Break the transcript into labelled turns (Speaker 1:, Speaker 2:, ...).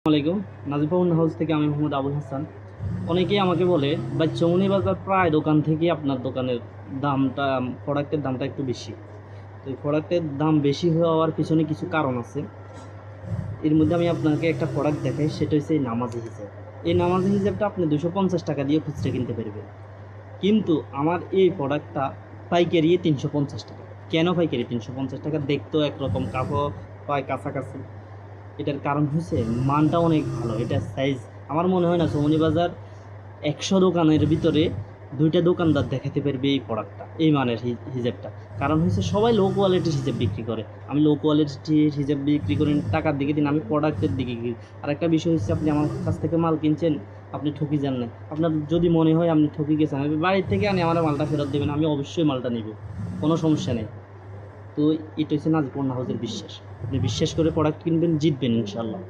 Speaker 1: আসসালামাইকুম। নাজিফাউন হাউস থেকে আমি মোহাম্মদ আবুল হাসান। অনেকেই আমাকে বলে ভাই চৌমনি বাজার প্রায় দোকান থেকে আপনার দোকানের দামটা, প্রোডাক্টের দামটা একটু বেশি। তো এই প্রোডাক্টের দাম বেশি হওয়ার পিছনে কিছু কারণ আছে। এর মধ্যে আমি আপনাকে একটা প্রোডাক্ট দেখাই, সেটা হচ্ছে এই নামাজি হিজাব। এই নামাজি হিজাবটা আপনি 250 টাকা দিয়ে খুচরা কিনতে পারবেন, কিন্তু আমার এই প্রোডাক্টটা পাইকারি 350 টাকা। কেন পাইকারি 350 টাকা? দেখতেও একরকম, কাপড় পায় কাছাকাছি। এটার কারণ হচ্ছে মানটা অনেক ভালো। এটার সাইজ আমার মনে হয় না চৌমনি বাজার 100 দোকানের ভিতরে 2টা দোকানদার দেখাতে পারবে এই প্রোডাক্টটা, এই মানের হিজাবটা। কারণ হচ্ছে সবাই লো কোয়ালিটির হিজাব বিক্রি করে, আমি লো কোয়ালিটির হিজাব বিক্রি করি টাকার দিকে দিন, আমি প্রোডাক্টের দিকে কিনি। আর একটা বিষয় হচ্ছে, আপনি আমার কাছ থেকে মাল কিনছেন, আপনি ঠকি যান না। আপনার যদি মনে হয় আপনি ঠকি গেছেন, আমি বাড়ির থেকে আনি, আমার মালটা ফেরত দেবেন, আমি অবশ্যই মালটা নিব, কোনো সমস্যা নেই। তো এটা হচ্ছে নাজিফাউন হাউসের বিশ্বাস। আপনি বিশ্বাস করে প্রোডাক্ট কিনবেন, জিতবেন ইনশাল্লাহ।